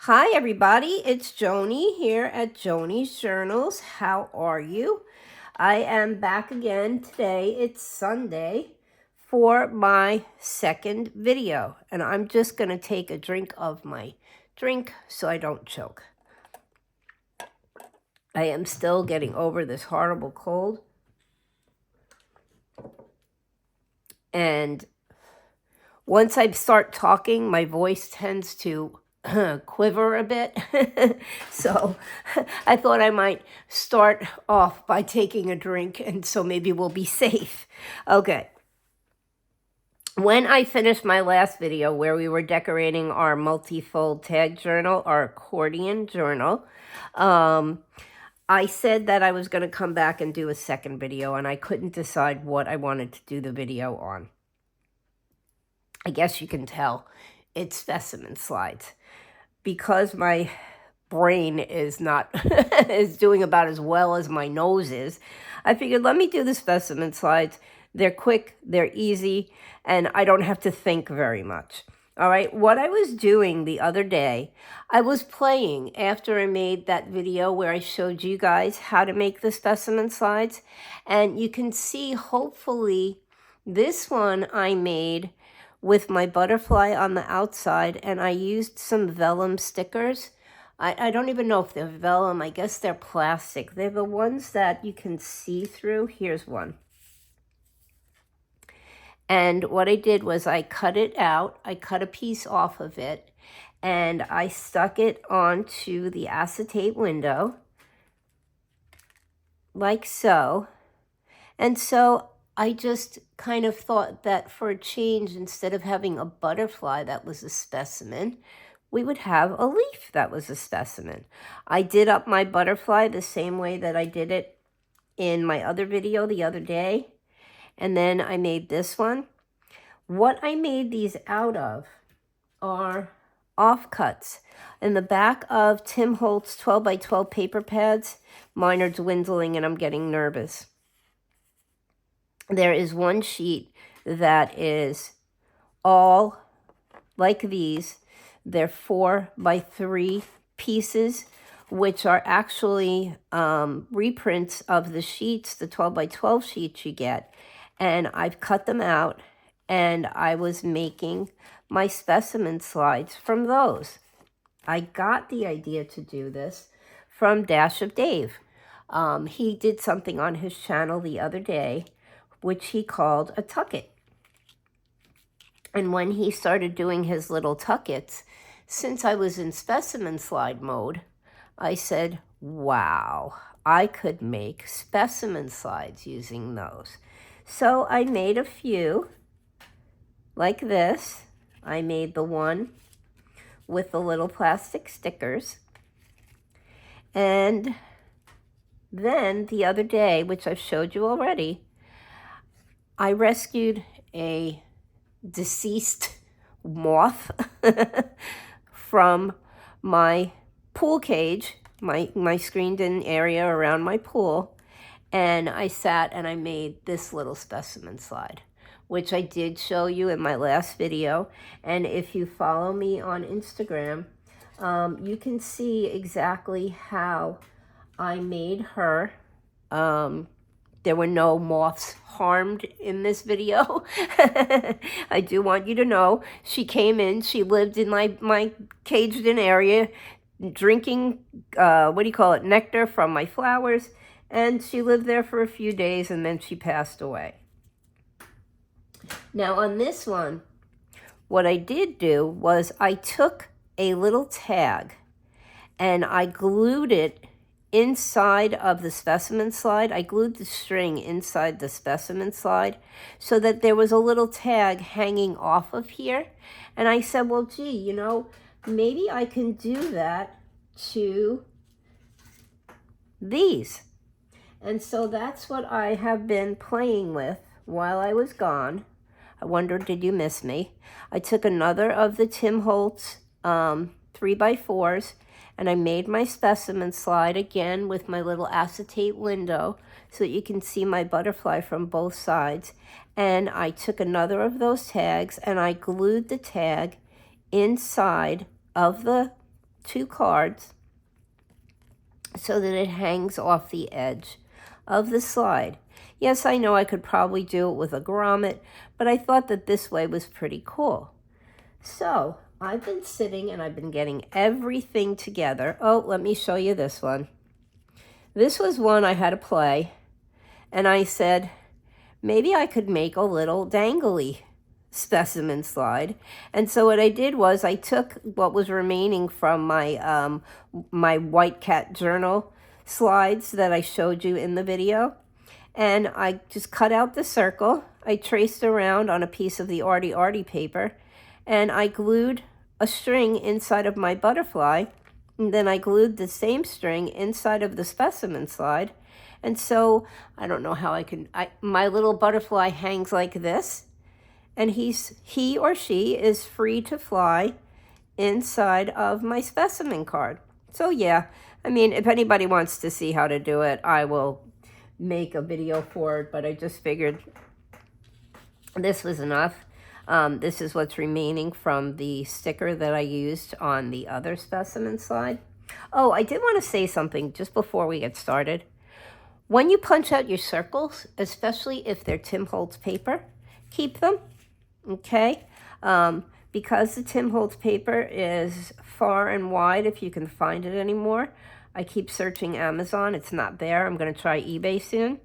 Hi everybody, it's Joni here at Joni's Journals. How are you? I am back again today. It's Sunday for my second video, and I'm just going to take a drink of my drink so I don't choke. I am still getting over this horrible cold, and once I start talking, my voice tends to quiver a bit. So I thought I might start off by taking a drink, and so maybe we'll be safe. Okay. When I finished my last video where we were decorating our multi-fold tag journal, our accordion journal, I said that I was going to come back and do a second video, and I couldn't decide what I wanted to do the video on. I guess you can tell it's specimen slides. Because my brain is not is doing about as well as my nose is, I figured let me do the specimen slides. They're quick, they're easy, and I don't have to think very much. All right, what I was doing the other day, I was playing after I made that video where I showed you guys how to make the specimen slides. And you can see, hopefully, this one I made with my butterfly on the outside, and I used some vellum stickers. I don't even know if they're vellum. I guess they're plastic. They're the ones that you can see through. Here's one. And what I did was I cut it out. I cut a piece off of it, and I stuck it onto the acetate window, like so. And so I just kind of thought that for a change, instead of having a butterfly that was a specimen, we would have a leaf that was a specimen. I did up my butterfly the same way that I did it in my other video the other day. And then I made this one. What I made these out of are offcuts. In the back of Tim Holtz 12 by 12 paper pads, mine are dwindling and I'm getting nervous. There is one sheet that is all like these. They're 4 by 3 pieces, which are actually reprints of the sheets, the 12 by 12 sheets you get. And I've cut them out, and I was making my specimen slides from those. I got the idea to do this from Dash of Dave. He did something on his channel the other day, which he called a tucket. And when he started doing his little tuckets, since I was in specimen slide mode, I said, wow, I could make specimen slides using those. So I made a few like this. I made the one with the little plastic stickers. And then the other day, which I've showed you already, I rescued a deceased moth from my pool cage, my screened-in area around my pool, and I sat and I made this little specimen slide, which I did show you in my last video. And if you follow me on Instagram, you can see exactly how I made her. There were no moths harmed in this video. I do want you to know she came in, she lived in my caged in area, drinking, nectar from my flowers, and she lived there for a few days and then she passed away. Now on this one, what I did do was I took a little tag and I glued it inside of the specimen slide. I glued the string inside the specimen slide so that there was a little tag hanging off of here. And I said, well, gee, you know, maybe I can do that to these. And so that's what I have been playing with while I was gone. I wondered, did you miss me? I took another of the Tim Holtz 3x4s, and I made my specimen slide again with my little acetate window so that you can see my butterfly from both sides. And I took another of those tags and I glued the tag inside of the 2 cards so that it hangs off the edge of the slide. Yes, I know I could probably do it with a grommet, but I thought that this way was pretty cool. So I've been sitting and I've been getting everything together. Oh, let me show you this one. This was one I had to play, and I said, maybe I could make a little dangly specimen slide. And so what I did was I took what was remaining from my my white cat journal slides that I showed you in the video, and I just cut out the circle. I traced around on a piece of the Arty Arty paper, and I glued a string inside of my butterfly, and then I glued the same string inside of the specimen slide. And so I don't know how my little butterfly hangs like this, and he or she is free to fly inside of my specimen card. So yeah, I mean, if anybody wants to see how to do it, I will make a video for it, but I just figured this was enough. This is what's remaining from the sticker that I used on the other specimen slide. Oh, I did want to say something just before we get started. When you punch out your circles, especially if they're Tim Holtz paper, keep them, okay? Because the Tim Holtz paper is far and wide, if you can find it anymore. I keep searching Amazon. It's not there. I'm going to try eBay soon.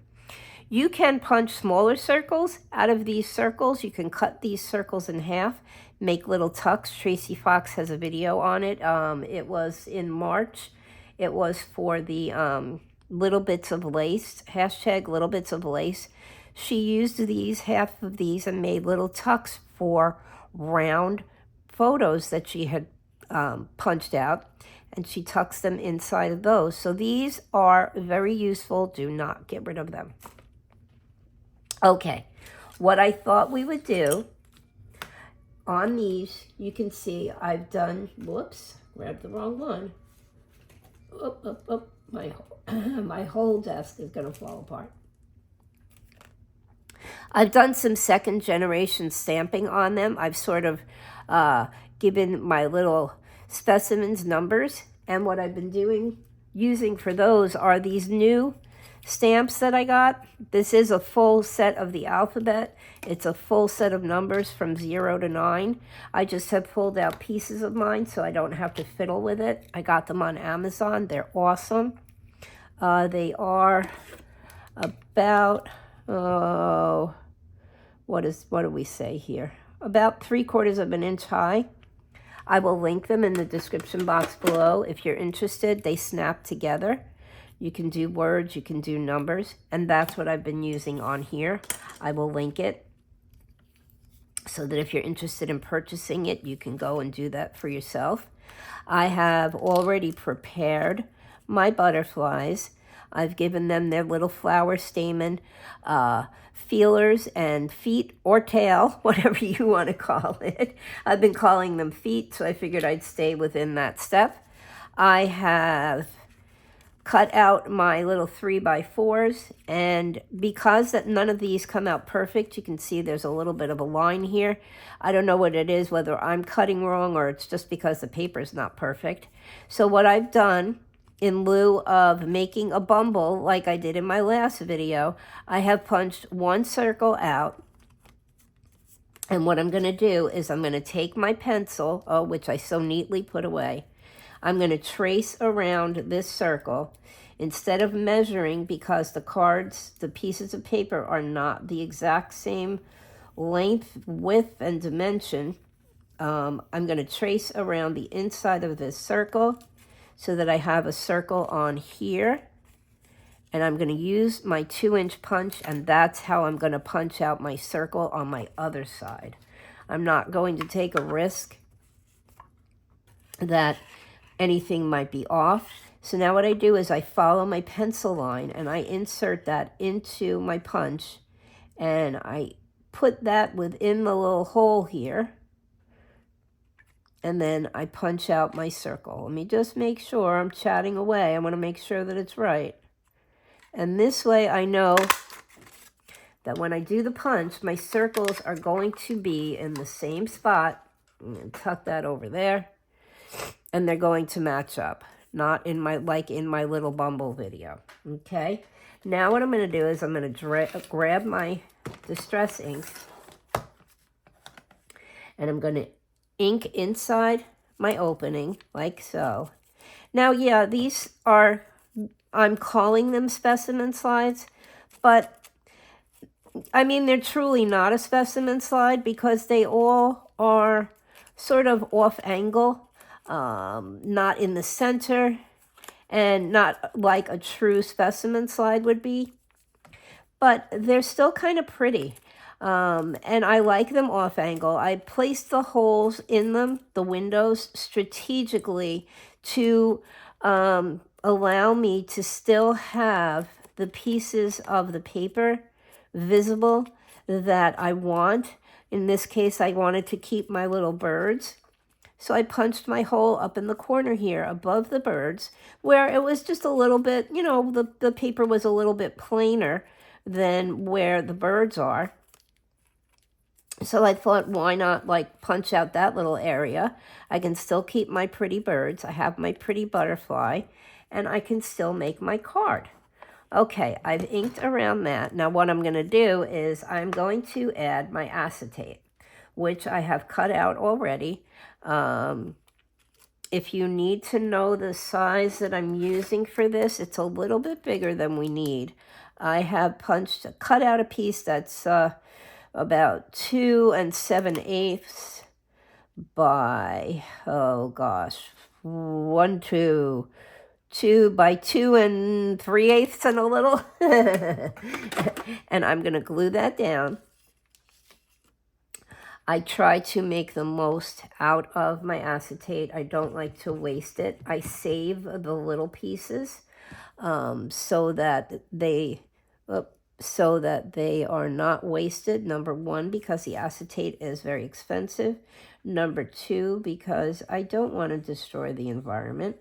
You can punch smaller circles out of these circles. You can cut these circles in half, make little tucks. Tracy Fox has a video on it. It was in March. It was for the little bits of lace, hashtag little bits of lace. She used these, half of these, and made little tucks for round photos that she had punched out, and she tucks them inside of those. So these are very useful. Do not get rid of them. Okay, what I thought we would do on these, you can see I've done, whoops, grabbed the wrong one. My whole desk is going to fall apart. I've done some second generation stamping on them. I've sort of given my little specimens numbers, and what I've been using for those are these new stamps that I got. This is a full set of the alphabet. It's a full set of numbers from 0 to 9. I just have pulled out pieces of mine so I don't have to fiddle with it. I got them on Amazon. They're awesome. They are about, what do we say here? About 3/4 of an inch high. I will link them in the description box below if you're interested. They snap together. You can do words, you can do numbers, and that's what I've been using on here. I will link it so that if you're interested in purchasing it, you can go and do that for yourself. I have already prepared my butterflies. I've given them their little flower stamen feelers and feet or tail, whatever you want to call it. I've been calling them feet, so I figured I'd stay within that step. I have cut out my little 3x4s, and because that none of these come out perfect, you can see there's a little bit of a line here. I don't know what it is, whether I'm cutting wrong or it's just because the paper's not perfect. So what I've done, in lieu of making a bumble like I did in my last video, I have punched one circle out, and what I'm going to do is I'm going to take my pencil, which I so neatly put away. I'm going to trace around this circle instead of measuring, because the cards, the pieces of paper are not the exact same length, width, and dimension. I'm going to trace around the inside of this circle so that I have a circle on here. And I'm going to use my 2-inch punch, and that's how I'm going to punch out my circle on my other side. I'm not going to take a risk that anything might be off. So now what I do is I follow my pencil line and I insert that into my punch, and I put that within the little hole here, and then I punch out my circle. Let me just make sure I'm chatting away. I want to make sure that it's right. And this way I know that when I do the punch, my circles are going to be in the same spot. I'm going to tuck that over there. and they're going to match up, not in my, like in my little Bumble video, okay? Now what I'm going to do is I'm going to grab my Distress ink, and I'm going to ink inside my opening, like so. Now, yeah, these are, I'm calling them specimen slides, but I mean, they're truly not a specimen slide because they all are sort of off angle, not in the center, and not like a true specimen slide would be. But they're still kind of pretty. And I like them off angle. I placed the holes in them, the windows, strategically to allow me to still have the pieces of the paper visible that I want. In this case, I wanted to keep my little birds. So I punched my hole up in the corner here above the birds, where it was just a little bit, you know, the paper was a little bit plainer than where the birds are. So I thought, why not like punch out that little area? I can still keep my pretty birds. I have my pretty butterfly, and I can still make my card. Okay, I've inked around that. Now what I'm going to do is I'm going to add my acetate, which I have cut out already. If you need to know the size that I'm using for this, it's a little bit bigger than we need. I have cut out a piece that's about 2 7/8 by, oh gosh, 2 by 2 3/8 and a little. And I'm going to glue that down. I try to make the most out of my acetate. I don't like to waste it. I save the little pieces so that they are not wasted. Number one, because the acetate is very expensive. Number two, because I don't want to destroy the environment.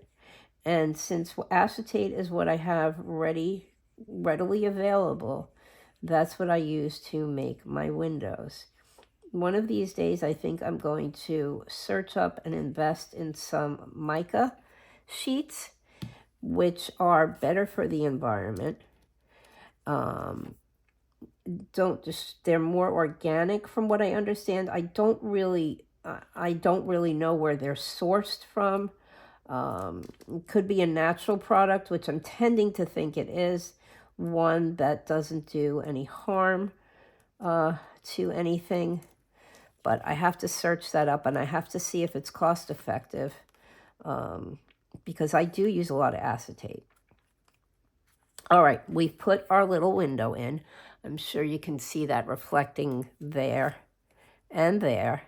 And since acetate is what I have readily available, that's what I use to make my windows. One of these days, I think I'm going to search up and invest in some mica sheets, which are better for the environment. They're more organic from what I understand. I don't really know where they're sourced from. It could be a natural product, which I'm tending to think it is, one that doesn't do any harm to anything. But I have to search that up, and I have to see if it's cost effective, because I do use a lot of acetate. All right, we've put our little window in. I'm sure you can see that reflecting there and there.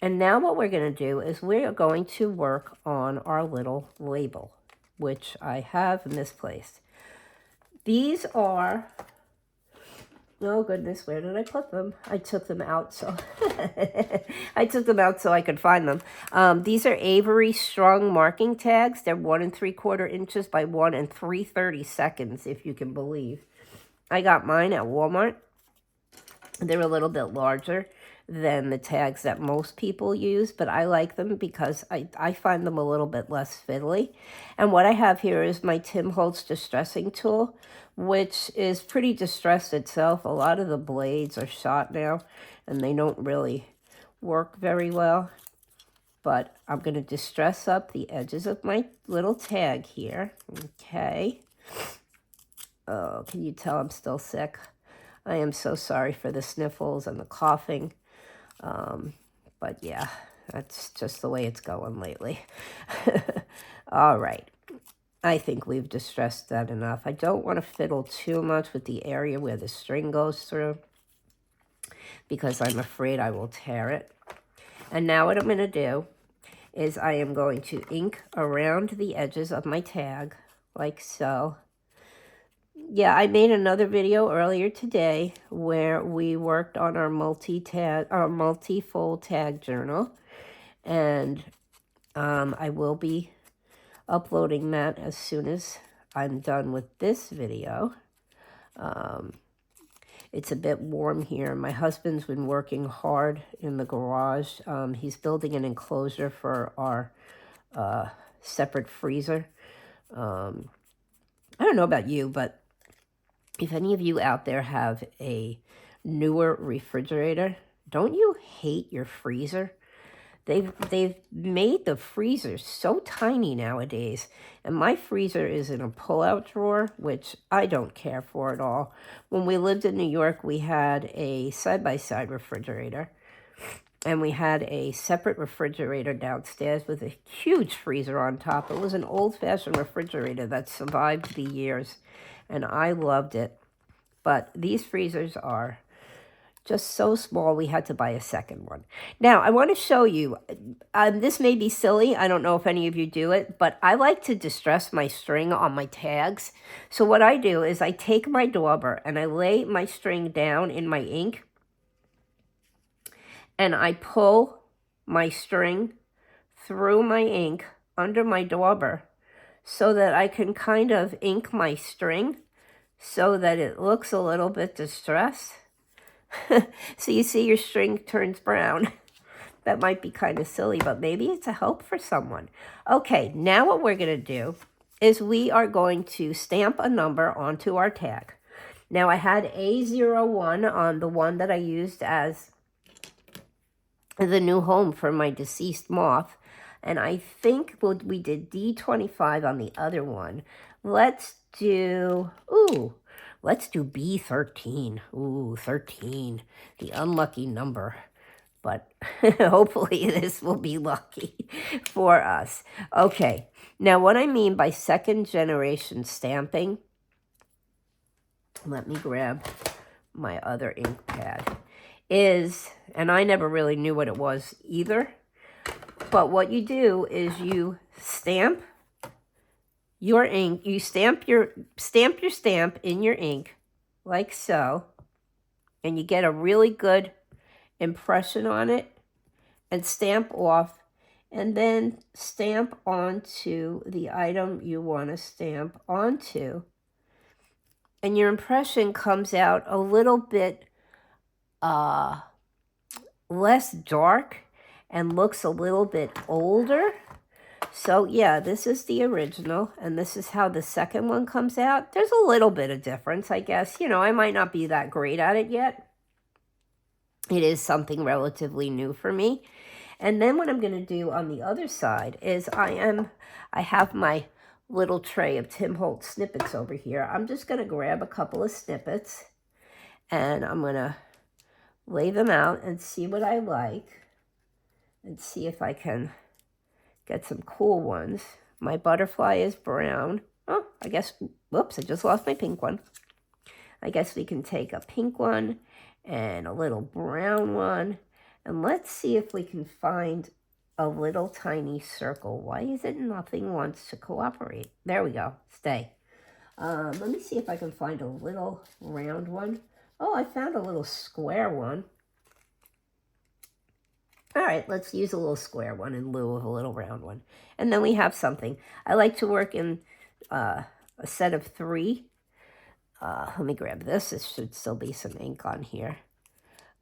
And now what we're going to do is we're going to work on our little label, which I have misplaced. These are, oh goodness, where did I put them? I took them out, so I took them out so I could find them. These are Avery strung marking tags. They're 1 3/4 inches by 1 3/32, if you can believe. I got mine at Walmart. They're a little bit larger than the tags that most people use, but I like them because I find them a little bit less fiddly. And what I have here is my Tim Holtz distressing tool, which is pretty distressed itself. A lot of the blades are shot now, and they don't really work very well. But I'm going to distress up the edges of my little tag here. Okay. Oh, can you tell I'm still sick? I am so sorry for the sniffles and the coughing. But yeah, that's just the way it's going lately. All right. I think we've distressed that enough. I don't want to fiddle too much with the area where the string goes through, because I'm afraid I will tear it. And now what I'm going to do is I am going to ink around the edges of my tag, like so. Yeah, I made another video earlier today where we worked on our multi-fold tag journal, and I will be uploading that as soon as I'm done with this video. It's a bit warm here. My husband's been working hard in the garage. He's building an enclosure for our separate freezer. I don't know about you, but if any of you out there have a newer refrigerator, don't you hate your freezer? They've made the freezer so tiny nowadays, and my freezer is in a pull-out drawer, which I don't care for at all. When we lived in New York, we had a side-by-side refrigerator, and we had a separate refrigerator downstairs with a huge freezer on top. It was an old-fashioned refrigerator that survived the years, and I loved it. But these freezers are just so small, we had to buy a second one. Now, I want to show you, this may be silly, I don't know if any of you do it, but I like to distress my string on my tags. So what I do is I take my dauber and I lay my string down in my ink, and I pull my string through my ink under my dauber so that I can kind of ink my string so that it looks a little bit distressed. So you see your string turns brown. That might be kind of silly, but maybe it's a help for someone. Okay, now what we're going to do is we are going to stamp a number onto our tag. Now I had A01 on the one that I used as the new home for my deceased moth. And I think we did D25 on the other one. Let's do B13. Ooh, 13, the unlucky number. But hopefully this will be lucky for us. Okay, now what I mean by second generation stamping, let me grab my ink pad, is, and I never really knew what it was either, but what you do is you stamp your ink, you stamp your stamp in your ink like so, and you get a really good impression on it and stamp off, and then stamp onto the item you want to stamp onto, and your impression comes out a little bit less dark and looks a little bit older. So yeah, this is the original, and this is how the second one comes out. There's a little bit of difference, I guess. You know, I might not be that great at it yet. It is something relatively new for me. And then what I'm going to do on the other side is I have my little tray of Tim Holtz snippets over here. I'm just going to grab a couple of snippets, and I'm going to lay them out and see what I like, and see if I can get some cool ones. My butterfly is brown. Oh, I guess, whoops, I just lost my pink one. I guess we can take a pink one and a little brown one. And let's see if we can find a little tiny circle. Why is it nothing wants to cooperate? There we go. Stay. Let me see if I can find a little round one. Oh, I found a little square one. All right, let's use a little square one in lieu of a little round one. And then we have something. I like to work in a set of 3. Let me grab this. There should still be some ink on here.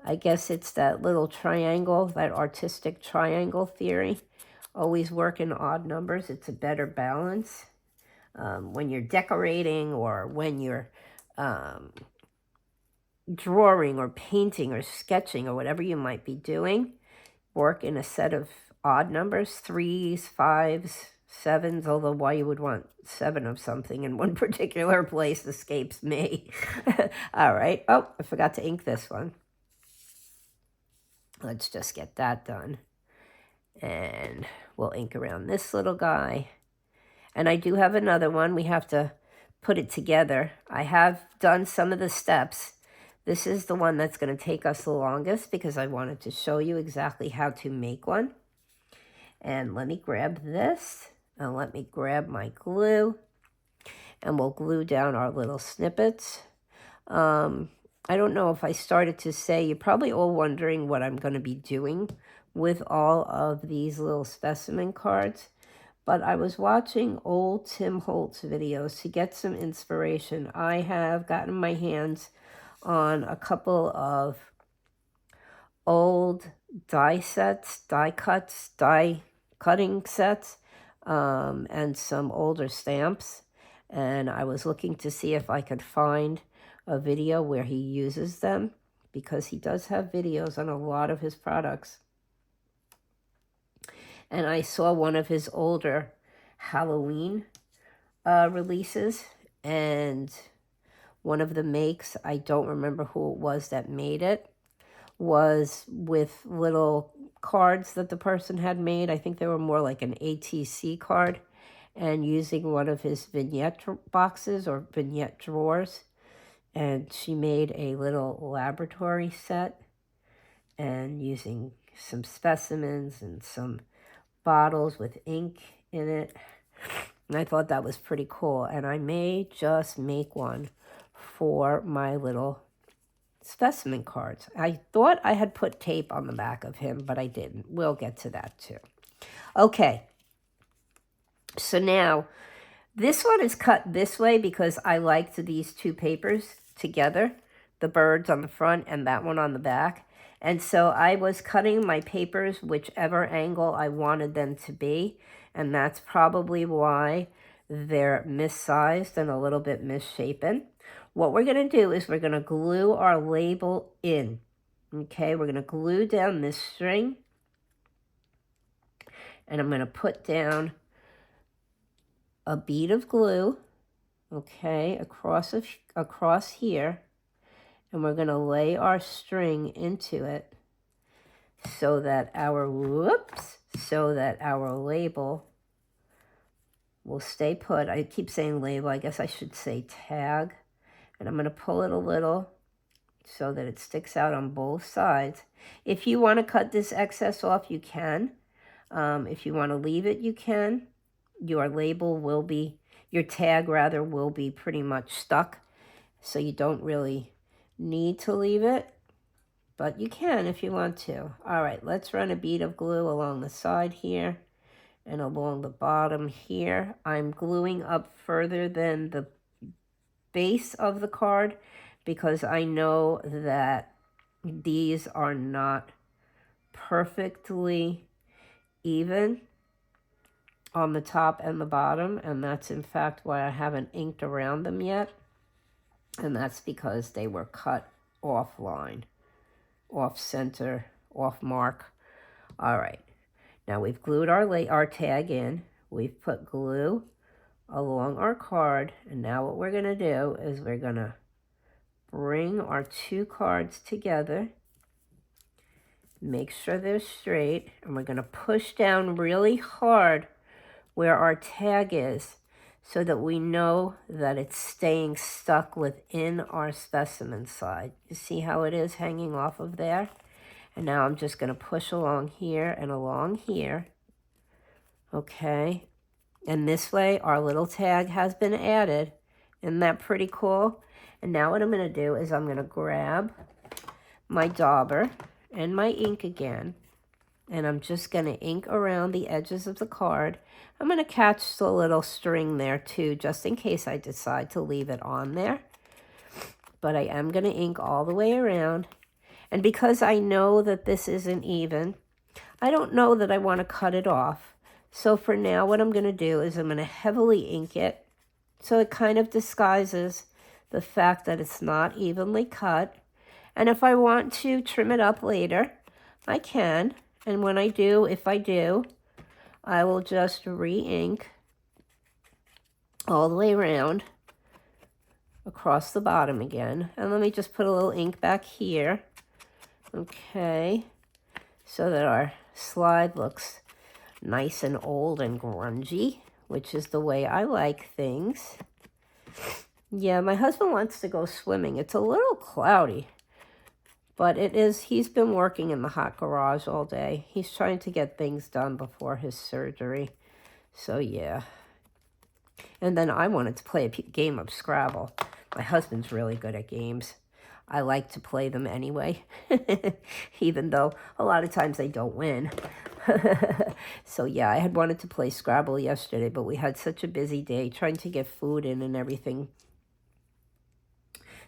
I guess it's that little triangle, that artistic triangle theory. Always work in odd numbers. It's a better balance. When you're decorating or when you're drawing or painting or sketching or whatever you might be doing, work in a set of odd numbers, 3s, 5s, 7s, although why you would want 7 of something in one particular place escapes me. All right. Oh, I forgot to ink this one. Let's just get that done. And we'll ink around this little guy. And I do have another one. We have to put it together. I have done some of the steps. This is the one that's going to take us the longest because I wanted to show you exactly how to make one. And let me grab this, and let me grab my glue, and we'll glue down our little snippets. I don't know if I started to say, you're probably all wondering what I'm going to be doing with all of these little specimen cards. But I was watching old Tim Holtz videos to get some inspiration. I have gotten my hands on a couple of old die sets, die cuts, die cutting sets. and some older stamps. And I was looking to see if I could find a video where he uses them, because he does have videos on a lot of his products. And I saw one of his older Halloween releases, and one of the makes, I don't remember who it was that made it, was with little cards that the person had made. I think they were more like an ATC card, and using one of his vignette boxes or vignette drawers. And she made a little laboratory set, and using some specimens and some bottles with ink in it. And I thought that was pretty cool. And I may just make one for my little specimen cards. I thought I had put tape on the back of him, but I didn't. We'll get to that too. Okay. So now, this one is cut this way because I liked these two papers together, the birds on the front and that one on the back. And so I was cutting my papers whichever angle I wanted them to be, and that's probably why they're missized and a little bit misshapen. What we're going to do is we're going to glue our label in. Okay, we're going to glue down this string, and I'm going to put down a bead of glue, okay, across here, and we're going to lay our string into it so that our label will stay put. I keep saying label, I guess I should say tag. And I'm going to pull it a little so that it sticks out on both sides. If you want to cut this excess off, you can. If you want to leave it, you can. Your label will be, your tag rather, will be pretty much stuck, so you don't really need to leave it, but you can if you want to. All right, let's run a bead of glue along the side here and along the bottom here. I'm gluing up further than the base of the card because I know that these are not perfectly even on the top and the bottom, and that's in fact why I haven't inked around them yet, and that's because they were cut offline, off center, off mark. All right, now we've glued our tag in, we've put glue along our card, and now what we're going to do is we're going to bring our two cards together, make sure they're straight, and we're going to push down really hard where our tag is so that we know that it's staying stuck within our specimen slide. You see how it is hanging off of there? And now I'm just going to push along here and along here. Okay. And this way our little tag has been added. Isn't that pretty cool? And now what I'm going to do is I'm going to grab my dauber and my ink again. And I'm just going to ink around the edges of the card. I'm going to catch the little string there too, just in case I decide to leave it on there. But I am going to ink all the way around. And because I know that this isn't even, I don't know that I want to cut it off. So for now, what I'm going to do is I'm going to heavily ink it so it kind of disguises the fact that it's not evenly cut. And if I want to trim it up later, I can. And when I do, if I do, I will just re-ink all the way around across the bottom again. And let me just put a little ink back here. Okay, so that our slide looks nice and old and grungy, which is the way I like things. Yeah, my husband wants to go swimming. It's a little cloudy. But it is, he's been working in the hot garage all day. He's trying to get things done before his surgery. So, yeah. And then I wanted to play a game of Scrabble. My husband's really good at games. I like to play them anyway, even though a lot of times they don't win. So, yeah, I had wanted to play Scrabble yesterday, but we had such a busy day trying to get food in and everything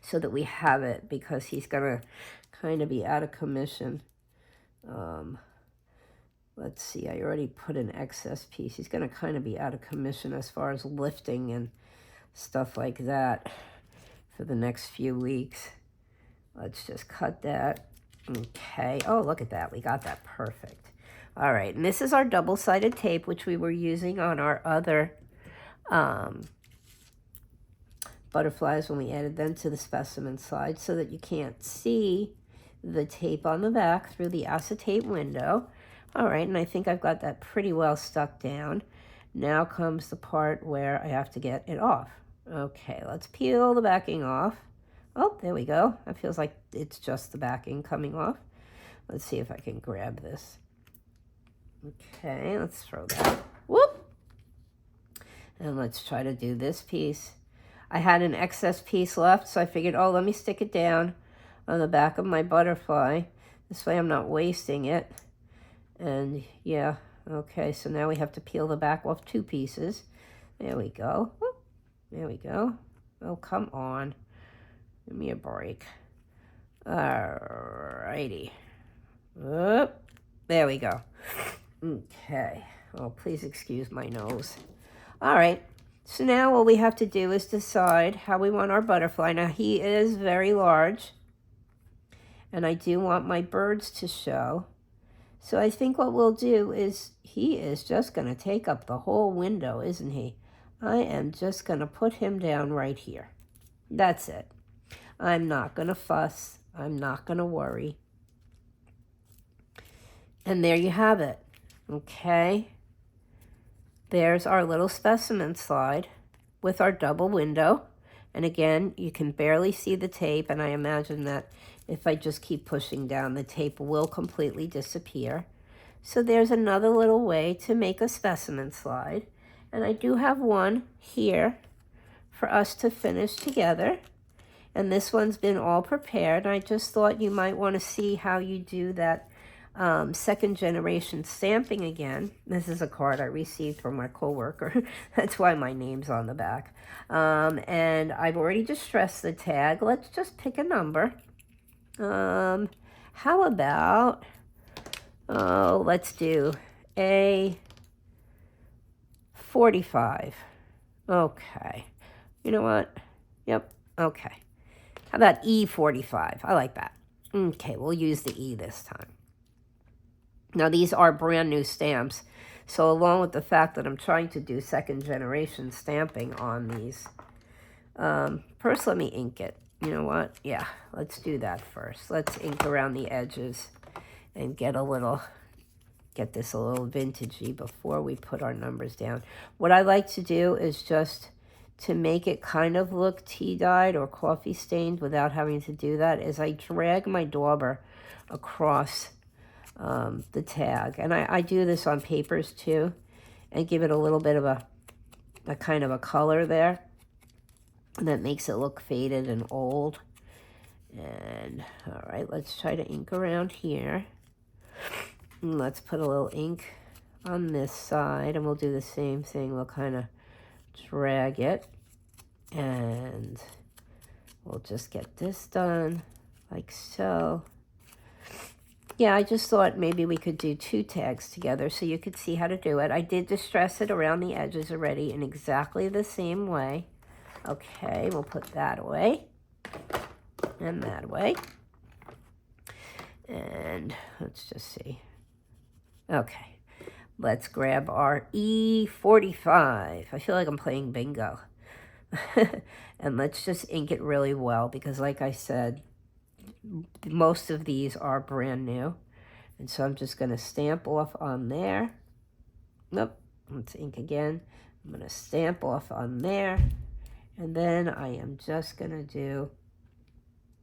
so that we have it, because he's going to kind of be out of commission let's see, I already put an excess piece. He's going to kind of be out of commission as far as lifting and stuff like that for the next few weeks. Let's just cut that. Okay. Oh, look at that. We got that perfect. All right. And this is our double-sided tape, which we were using on our other butterflies when we added them to the specimen slide, so that you can't see the tape on the back through the acetate window. All right. And I think I've got that pretty well stuck down. Now comes the part where I have to get it off. Okay. Let's peel the backing off. Oh, there we go. That feels like it's just the backing coming off. Let's see if I can grab this. Okay, let's throw that. Whoop! And let's try to do this piece. I had an excess piece left, so I figured, oh, let me stick it down on the back of my butterfly. This way I'm not wasting it. And yeah, okay, so now we have to peel the back off 2 pieces. There we go. Whoop. There we go. Oh, come on. Give me a break. Alrighty. Oop. There we go. Okay. Oh, please excuse my nose. All right. So now what we have to do is decide how we want our butterfly. Now, he is very large, and I do want my birds to show. So I think what we'll do is, he is just going to take up the whole window, isn't he? I am just going to put him down right here. That's it. I'm not going to fuss. I'm not going to worry. And there you have it. Okay. There's our little specimen slide with our double window. And again, you can barely see the tape. And I imagine that if I just keep pushing down, the tape will completely disappear. So there's another little way to make a specimen slide. And I do have one here for us to finish together. And this one's been all prepared. I just thought you might want to see how you do that second generation stamping again. This is a card I received from my coworker. That's why my name's on the back. And I've already distressed the tag. Let's just pick a number. How about, let's do a 45. Okay. You know what? Yep. Okay. How about E45? I like that. Okay, we'll use the E this time. Now, these are brand new stamps. So along with the fact that I'm trying to do second generation stamping on these, first let me ink it. You know what? Yeah, let's do that first. Let's ink around the edges and get this a little vintagey before we put our numbers down. What I like to do is just to make it kind of look tea-dyed or coffee stained without having to do that, is I drag my dauber across the tag. And I do this on papers too, and give it a little bit of a kind of a color there. And that makes it look faded and old. And all right, let's try to ink around here. And let's put a little ink on this side, and we'll do the same thing. We'll kind of drag it, and we'll just get this done like so. Yeah, I just thought maybe we could do 2 tags together so you could see how to do it. I did distress it around the edges already in exactly the same way. Okay, we'll put that away and that away. And let's just see. Okay, let's grab our E45. I feel like I'm playing bingo. And let's just ink it really well, because like I said, most of these are brand new. And so I'm just going to stamp off on there. Nope, let's ink again. I'm going to stamp off on there. And then I am just going to do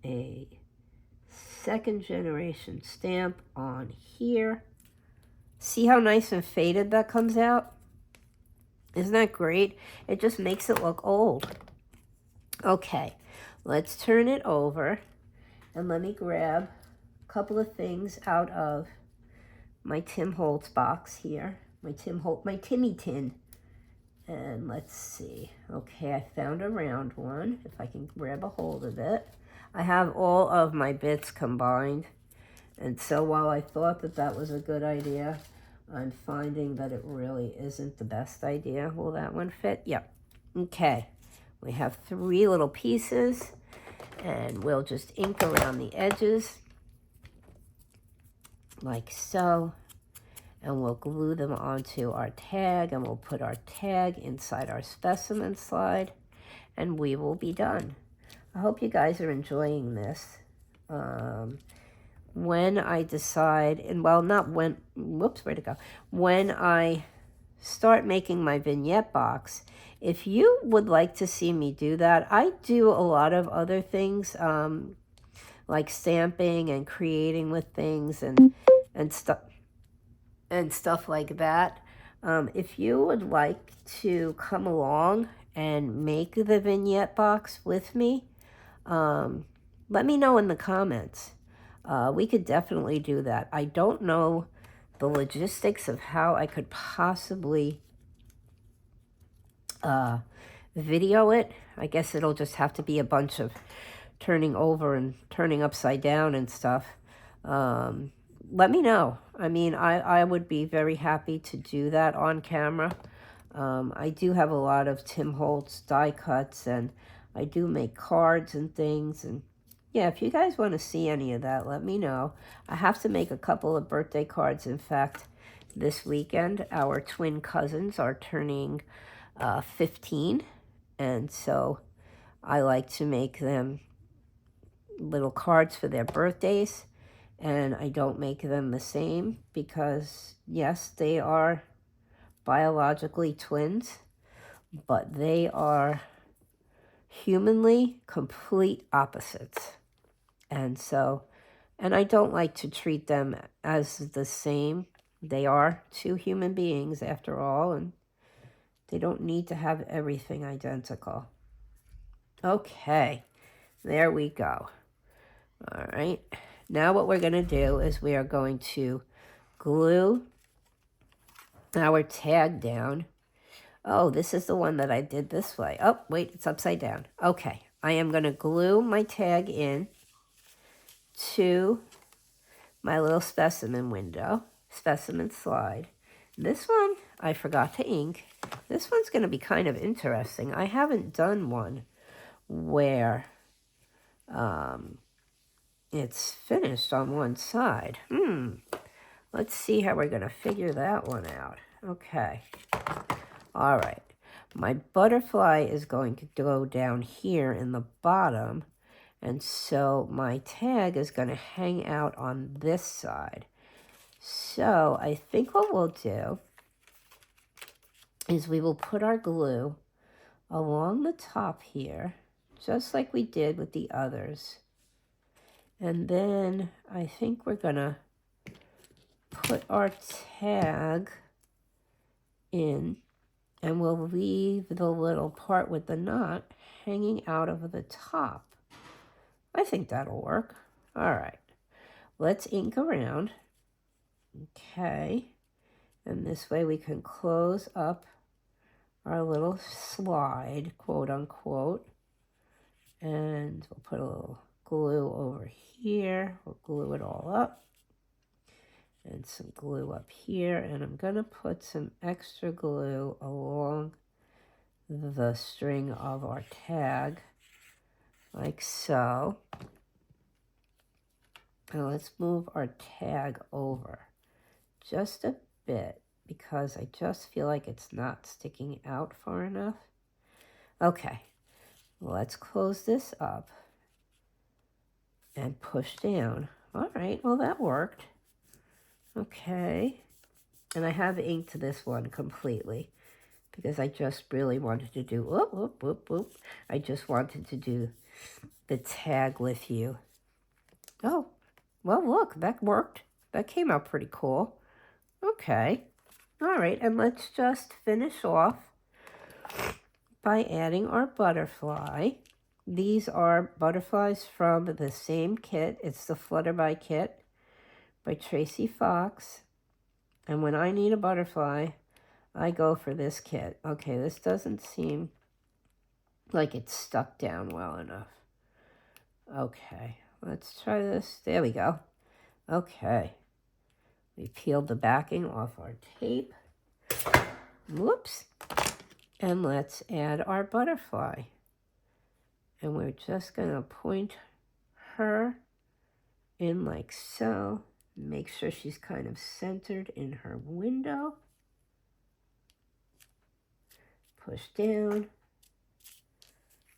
a second generation stamp on here. See how nice and faded that comes out? Isn't that great? It just makes it look old. Okay, let's turn it over, and let me grab a couple of things out of my Tim Holtz box here. My Timmy tin. And let's see. Okay, I found a round one, if I can grab a hold of it. I have all of my bits combined. And so while I thought that that was a good idea, I'm finding that it really isn't the best idea. Will that one fit? Yep. Okay. We have 3 little pieces, and we'll just ink around the edges like so. And we'll glue them onto our tag, and we'll put our tag inside our specimen slide, and we will be done. I hope you guys are enjoying this. When I decide, and well, not when, whoops, where'd it go? When I start making my vignette box, if you would like to see me do that, I do a lot of other things, like stamping and creating with things and stuff like that. If you would like to come along and make the vignette box with me, let me know in the comments. We could definitely do that. I don't know the logistics of how I could possibly video it. I guess it'll just have to be a bunch of turning over and turning upside down and stuff. Let me know. I mean, I would be very happy to do that on camera. I do have a lot of Tim Holtz die cuts, and I do make cards and things. And yeah, if you guys want to see any of that, let me know. I have to make a couple of birthday cards. In fact, this weekend, our twin cousins are turning 15. And so I like to make them little cards for their birthdays. And I don't make them the same because, yes, they are biologically twins, but they are humanly complete opposites. And so, and I don't like to treat them as the same. They are 2 human beings after all, and they don't need to have everything identical. Okay, there we go. All right. Now what we're going to do is we are going to glue our tag down. Oh, this is the one that I did this way. Oh, wait, it's upside down. Okay, I am going to glue my tag in to my little specimen window, specimen slide. This one, I forgot to ink. This one's going to be kind of interesting. I haven't done one where it's finished on one side. Let's see how we're going to figure that one out. Okay. All right. My butterfly is going to go down here in the bottom. And so my tag is going to hang out on this side. So I think what we'll do is we will put our glue along the top here, just like we did with the others. And then I think we're going to put our tag in, and we'll leave the little part with the knot hanging out of the top. I think that'll work. All right. Let's ink around. Okay. And this way we can close up our little slide, quote unquote. And we'll put a little glue over here. We'll glue it all up. And some glue up here. And I'm going to put some extra glue along the string of our tag, like so. Now let's move our tag over just a bit because I just feel like it's not sticking out far enough. Okay, let's close this up and push down. All right, well that worked. Okay, and I have inked this one completely because I just really wanted to do, whoop, whoop, whoop, whoop. I just wanted to do the tag with you. Oh, well, look, that worked. That came out pretty cool. Okay. All right, and let's just finish off by adding our butterfly. These are butterflies from the same kit. It's the Flutterby kit by Tracy Fox. And when I need a butterfly, I go for this kit. Okay, this doesn't seem like it's stuck down well enough. Okay, let's try this. There we go. Okay. We peeled the backing off our tape. Whoops. And let's add our butterfly. And we're just going to point her in like so. Make sure she's kind of centered in her window. Push down.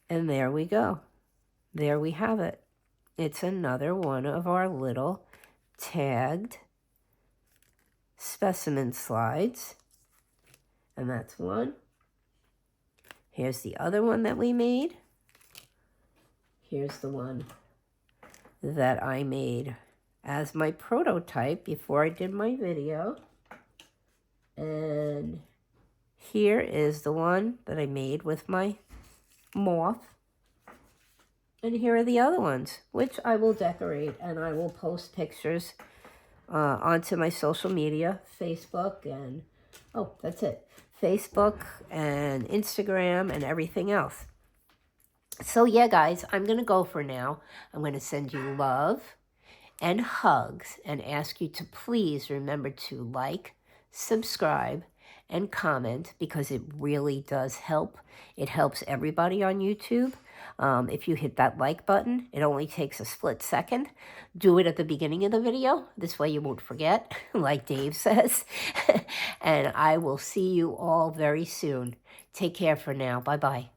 And there we go. There we have it. It's another one of our little tagged specimen slides. And that's one. Here's the other one that we made. Here's the one that I made as my prototype before I did my video. And here is the one that I made with my moth. And here are the other ones, which I will decorate, and I will post pictures onto my social media, Facebook, and, oh, that's it, Facebook and Instagram and everything else. So, yeah, guys, I'm going to go for now. I'm going to send you love and hugs and ask you to please remember to like, subscribe, and comment, because it really does help. It helps everybody on YouTube. If you hit that like button, it only takes a split second. Do it at the beginning of the video. This way you won't forget, like Dave says. And I will see you all very soon. Take care for now. Bye-bye.